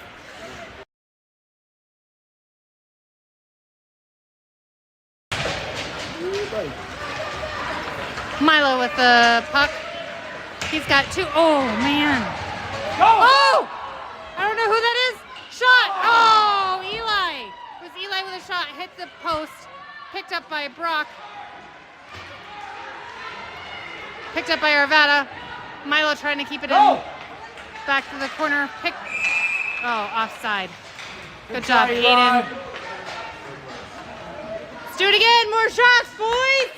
Speaker 1: Milo with the puck. He's got two. Oh, man.
Speaker 2: Go!
Speaker 1: Oh! I don't know who that is. Shot. Oh, Eli. It was Eli with a shot. Hit the post. Picked up by Brock. Picked up by Arvada. Milo trying to keep it in. Back to the corner. Oh, offside. Good job, Aiden. Let's do it again. More shots, boys.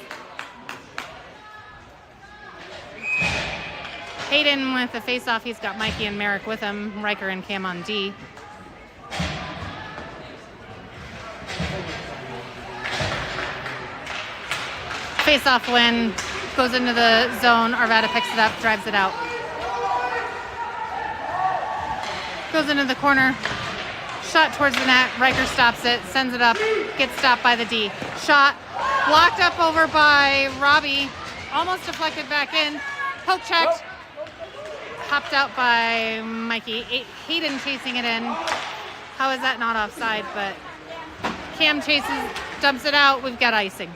Speaker 1: Hayden with the face-off. He's got Mikey and Merrick with him. Riker and Cam on D. Face-off win. Goes into the zone. Arvada picks it up, drives it out. Goes into the corner. Shot towards the net. Riker stops it, sends it up, gets stopped by the D. Shot. Blocked up over by Robbie. Almost deflected back in. Poke checked. Popped out by Mikey. Hayden chasing it in. How is that not offside? But Cam chases, dumps it out. We've got icing.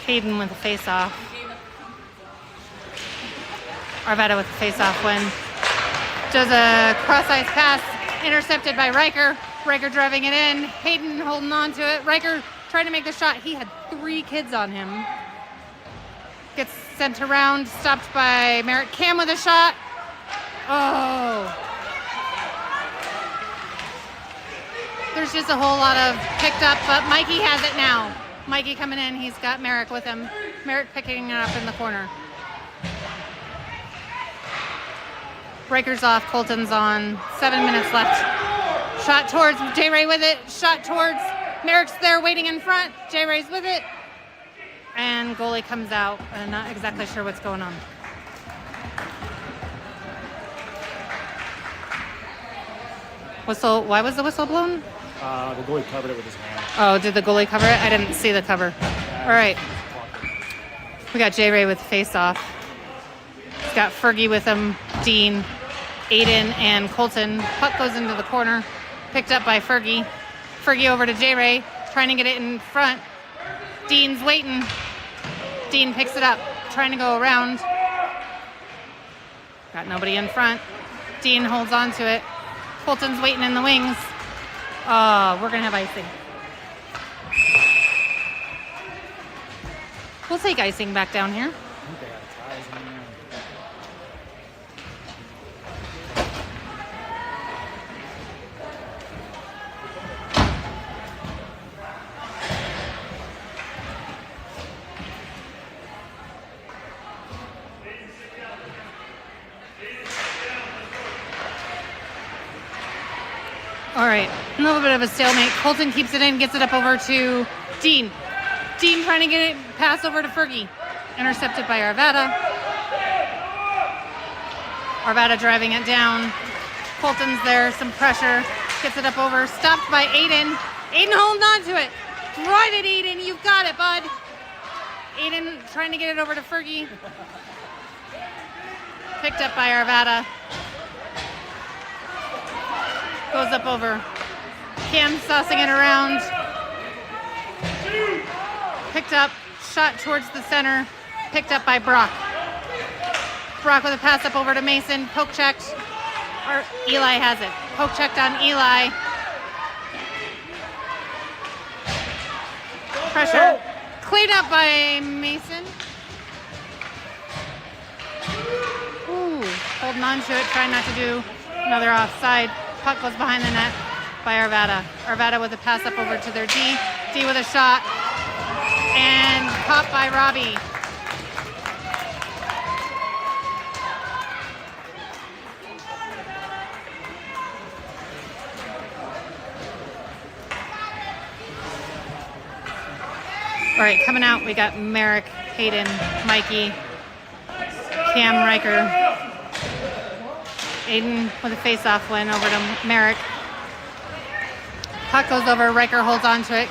Speaker 1: Hayden with a face-off. Arvada with the face-off win. Does a cross-ice pass, intercepted by Riker. Riker driving it in. Hayden holding on to it. Riker trying to make the shot. He had 3 kids on him. Gets sent around, stopped by Merritt. Cam with a shot. Oh. There's just a whole lot of picked up, but Mikey has it now. Mikey coming in. He's got Merrick with him. Merrick picking it up in the corner. Breaker's off. Colton's on. 7 minutes left. Shot towards J. Ray with it. Shot towards Merrick's there waiting in front. J. Ray's with it. And goalie comes out. I'm not exactly sure what's going on. Whistle. Why was the whistle blown?
Speaker 2: The goalie covered it with his hand.
Speaker 1: Oh, did the goalie cover it? I didn't see the cover. All right. We got J. Ray with face off. He's got Fergie with him, Dean, Aiden, and Colton. Puck goes into the corner. Picked up by Fergie. Fergie over to J. Ray, trying to get it in front. Dean's waiting. Dean picks it up, trying to go around. Got nobody in front. Dean holds on to it. Colton's waiting in the wings. Oh, we're going to have icing. We'll take icing back down here.
Speaker 2: I think they got ties in there.
Speaker 1: All right, a little bit of a stalemate. Colton keeps it in, gets it up over to Dean. Dean trying to get it, pass over to Fergie. Intercepted by Arvada. Arvada driving it down. Colton's there, some pressure. Gets it up over, stopped by Aiden. Aiden holding on to it. Drive it, Aiden, you've got it, bud. Aiden trying to get it over to Fergie. Picked up by Arvada. Goes up over. Cam saucing it around. Picked up. Shot towards the center. Picked up by Brock. Brock with a pass up over to Mason. Poke checked. Or Eli has it. Poke checked on Eli. Pressure. Cleaned up by Mason. Ooh, holding on to it. Trying not to do another offside. Puck goes behind the net by Arvada. Arvada with a pass up over to their D. D with a shot. And caught by Robbie. All right, coming out, we got Merrick, Hayden, Mikey, Cam Riker. Aiden with a face-off win over to Merrick. Puck goes over, Riker holds on to it.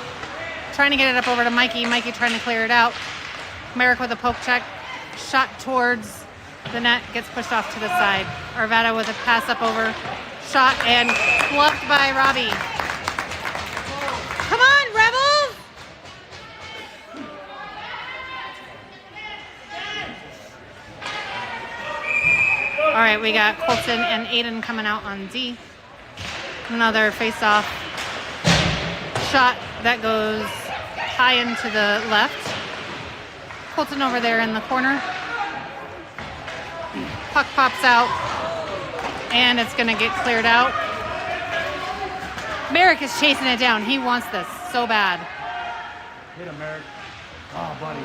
Speaker 1: Trying to get it up over to Mikey. Mikey trying to clear it out. Merrick with a poke check. Shot towards the net, gets pushed off to the side. Arvada with a pass up over. Shot and bluffed by Robbie. Come on, Rebels! All right, we got Colton and Aiden coming out on D. Another face-off shot that goes high into the left. Colton over there in the corner. Puck pops out, and it's going to get cleared out. Merrick is chasing it down. He wants this so bad.
Speaker 2: Hit him, Merrick. Oh, buddy.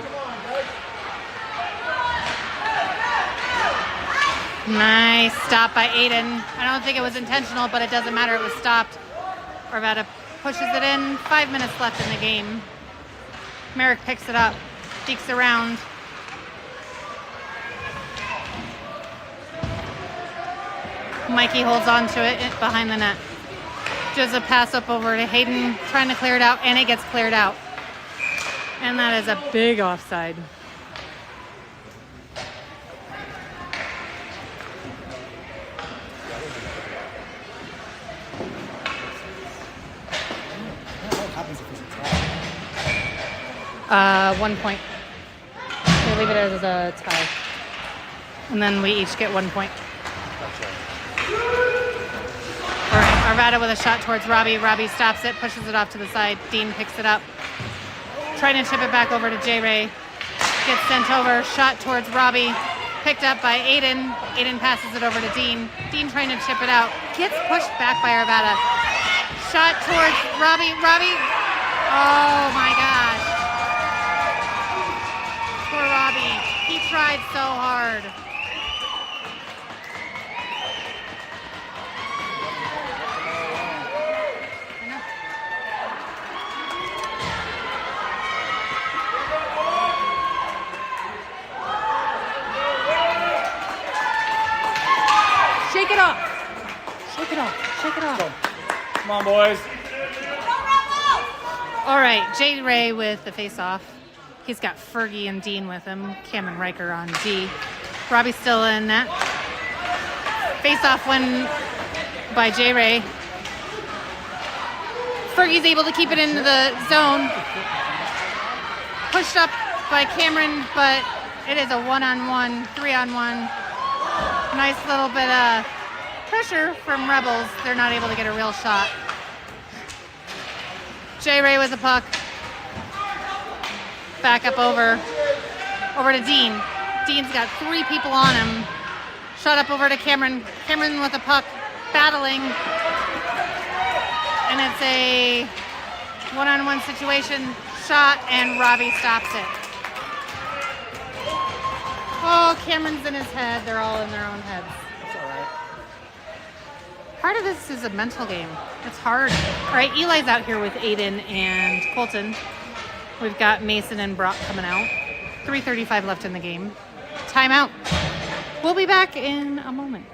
Speaker 1: Nice stop by Aiden. I don't think it was intentional, but it doesn't matter. It was stopped. Arvada pushes it in. 5 minutes left in the game. Merrick picks it up. Dekes around. Mikey holds on to it behind the net. Just a pass up over to Hayden, trying to clear it out, and it gets cleared out. And that is a big offside.
Speaker 2: What happens if it's a tie?
Speaker 1: 1 point. They leave it as a tie. And then we each get 1 point. All right, Arvada with a shot towards Robbie. Robbie stops it, pushes it off to the side. Dean picks it up. Trying to chip it back over to J. Ray. Gets sent over. Shot towards Robbie. Picked up by Aiden. Aiden passes it over to Dean. Dean trying to chip it out. Gets pushed back by Arvada. Shot towards Robbie. Robbie. Oh my gosh. tried so hard. Shake it off. Shake it off. Shake it off.
Speaker 2: Come on, boys.
Speaker 1: All right, J. Ray with the face-off. He's got Fergie and Dean with him. Cameron Riker on D. Robbie's still in that. Face-off win by J. Ray. Fergie's able to keep it into the zone. Pushed up by Cameron, but it is a 1-on-1, 3-on-1. Nice little bit of pressure from Rebels. They're not able to get a real shot. J. Ray with the puck. Back up over to Dean. Dean's got 3 people on him. Shot up over to Cameron. Cameron with the puck, battling. And it's a 1-on-1 situation. Shot, and Robbie stops it. Oh, Cameron's in his head. They're all in their own heads.
Speaker 2: That's all right.
Speaker 1: Part of this is a mental game. It's hard. All right, Eli's out here with Aiden and Colton. We've got Mason and Brock coming out. 3:35 left in the game. Timeout. We'll be back in a moment.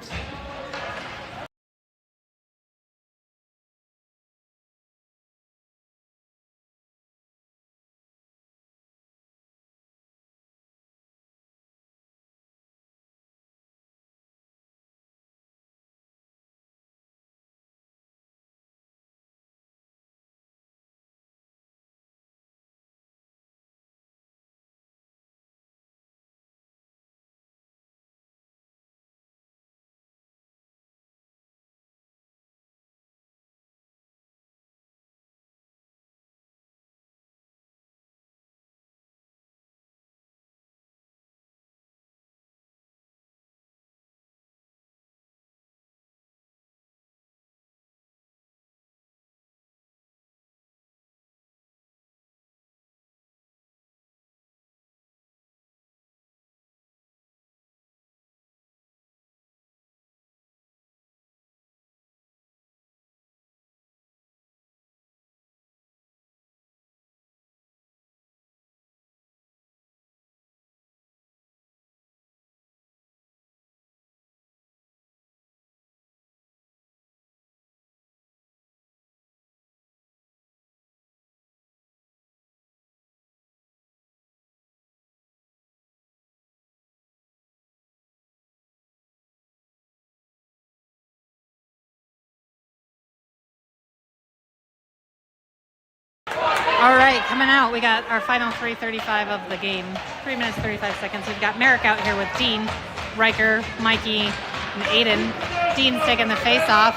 Speaker 1: All right, coming out, we got our final 3:35 of the game. 3 minutes, 35 seconds. We've got Merrick out here with Dean, Riker, Mikey, and Aiden. Dean's taking the face-off.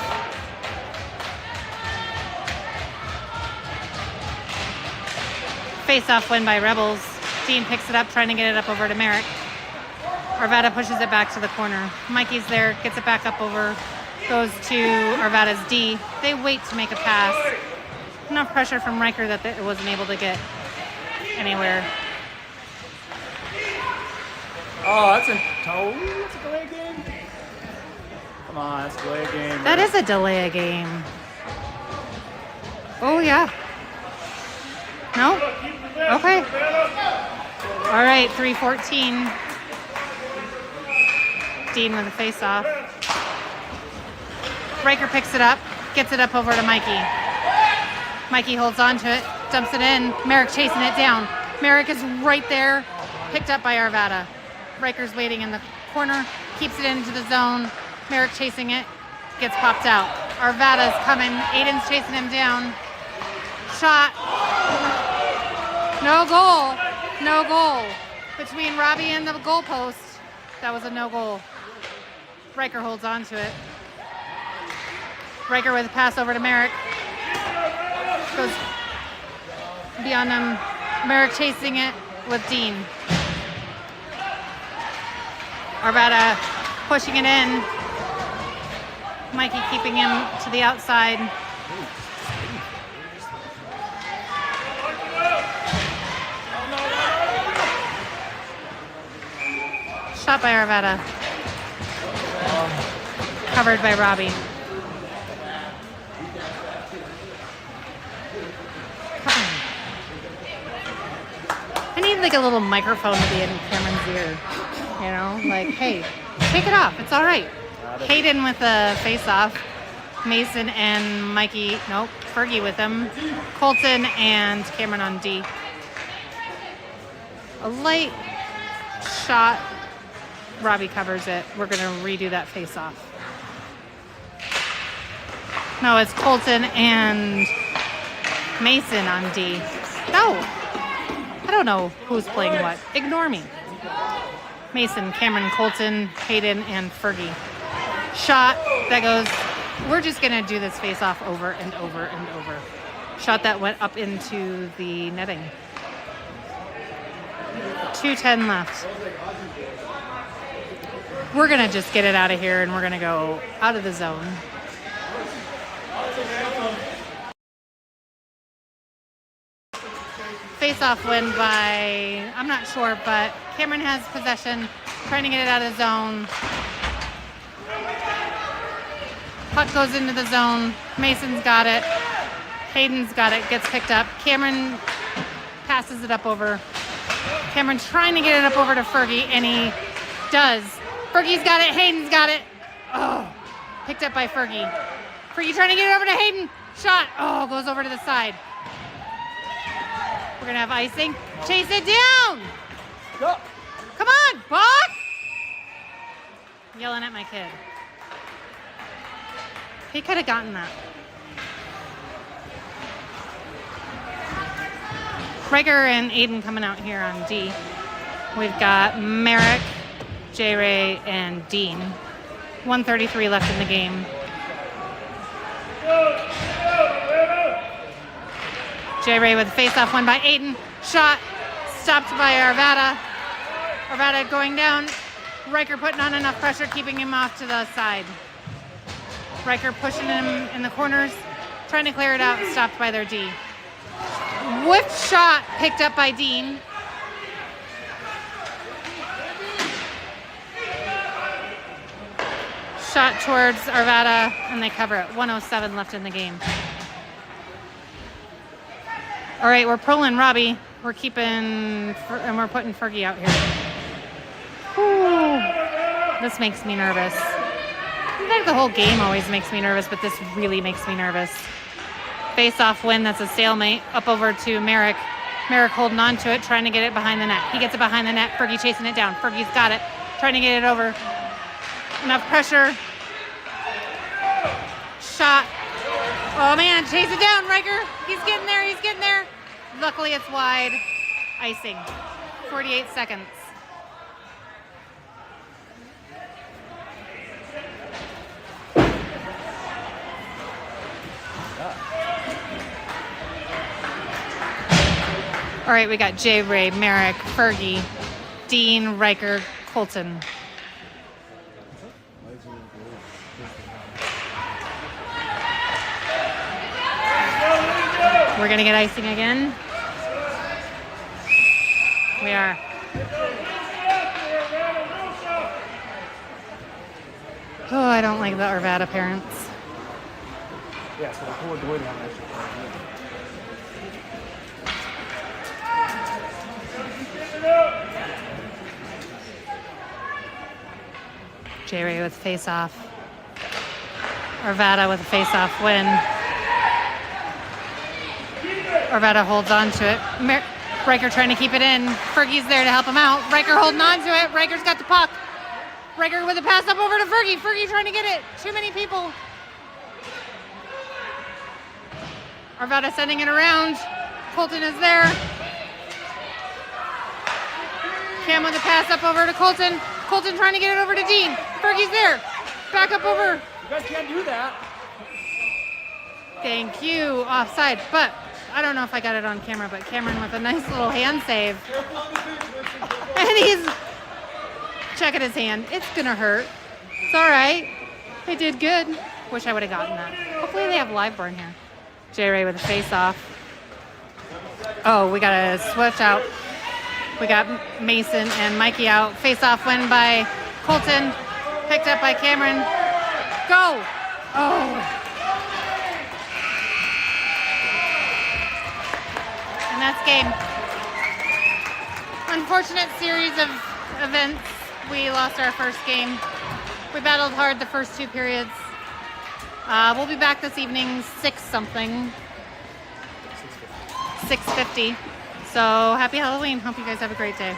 Speaker 1: Face-off win by Rebels. Dean picks it up, trying to get it up over to Merrick. Arvada pushes it back to the corner. Mikey's there, gets it back up over, goes to Arvada's D. They wait to make a pass. Enough pressure from Riker that it wasn't able to get anywhere.
Speaker 2: Oh, that's a delay game. Come on, that's a delay game.
Speaker 1: That is a delay a game. Oh, yeah. No? Okay. All right, 3:14. Dean with a face-off. Riker picks it up, gets it up over to Mikey. Mikey holds on to it, dumps it in. Merrick chasing it down. Merrick is right there, picked up by Arvada. Riker's waiting in the corner, keeps it into the zone. Merrick chasing it, gets popped out. Arvada's coming, Aiden's chasing him down. Shot. No goal. No goal. Between Robbie and the goalpost, that was a no goal. Riker holds on to it. Riker with a pass over to Merrick. Goes beyond him. Merrick chasing it with Dean. Arvada pushing it in. Mikey keeping him to the outside. Shot by Arvada. Covered by Robbie. I need like a little microphone to be in Cameron's ear. You know, like, hey, take it off. It's all right. Hayden with the face-off. Mason and Mikey, nope, Fergie with them. Colton and Cameron on D. A light shot. Robbie covers it. We're going to redo that face-off. No, it's Colton and Mason on D. No, I don't know who's playing what. Ignore me. Mason, Cameron, Colton, Hayden, and Fergie. Shot that goes. We're just going to do this face-off over and over and over. Shot that went up into the netting. 2:10 left. We're going to just get it out of here, and we're going to go out of the zone. Face-off win by, I'm not sure, but Cameron has possession, trying to get it out of the zone. Puck goes into the zone. Mason's got it. Hayden's got it. Gets picked up. Cameron passes it up over. Cameron trying to get it up over to Fergie, and he does. Fergie's got it. Hayden's got it. Oh, picked up by Fergie. Fergie trying to get it over to Hayden. Shot. Oh, goes over to the side. We're going to have icing. Chase it down.
Speaker 2: Go.
Speaker 1: Come on, Buck. Yelling at my kid. He could have gotten that. Riker and Aiden coming out here on D. We've got Merrick, J-Ray, and Dean. 1:33 left in the game. J-Ray with a face-off win by Aiden. Shot stopped by Arvada. Arvada going down. Riker putting on enough pressure, keeping him off to the side. Riker pushing him in the corners, trying to clear it out, stopped by their D. Whipped shot picked up by Dean. Shot towards Arvada, and they cover it. 1:07 left in the game. All right, we're pulling Robbie. We're keeping, and we're putting Fergie out here. Whew. This makes me nervous. In fact, the whole game always makes me nervous, but this really makes me nervous. Face-off win, that's a stalemate. Up over to Merrick. Merrick holding on to it, trying to get it behind the net. He gets it behind the net. Fergie chasing it down. Fergie's got it, trying to get it over. Enough pressure. Shot. Oh, man, chase it down, Riker. He's getting there, he's getting there. Luckily, it's wide. Icing. 48 seconds. All right, we got J-Ray, Merrick, Fergie, Dean, Riker, Colton. We're going to get icing again. We are. Oh, I don't like the Arvada parents.
Speaker 2: Yeah, so we'll avoid on that.
Speaker 1: J-Ray with face-off. Arvada with a face-off win. Arvada holds on to it. Riker trying to keep it in. Fergie's there to help him out. Riker holding on to it. Riker's got the puck. Riker with a pass up over to Fergie. Fergie trying to get it. Too many people. Arvada sending it around. Colton is there. Cam with a pass up over to Colton. Colton trying to get it over to Dean. Fergie's there. Back up over.
Speaker 2: You guys can't do that.
Speaker 1: Thank you. Offside. But I don't know if I got it on camera, but Cameron with a nice little hand save. And he's checking his hand. It's going to hurt. It's all right. They did good. Wish I would have gotten that. Hopefully they have live burn here. J-Ray with a face-off. Oh, we got to switch out. We got Mason and Mikey out. Face-off win by Colton. Picked up by Cameron. Go! Oh! And that's game. Unfortunate series of events. We lost our first game. We battled hard the first 2 periods. We'll be back this evening, 6-something. 6:50. So happy Halloween. Hope you guys have a great day.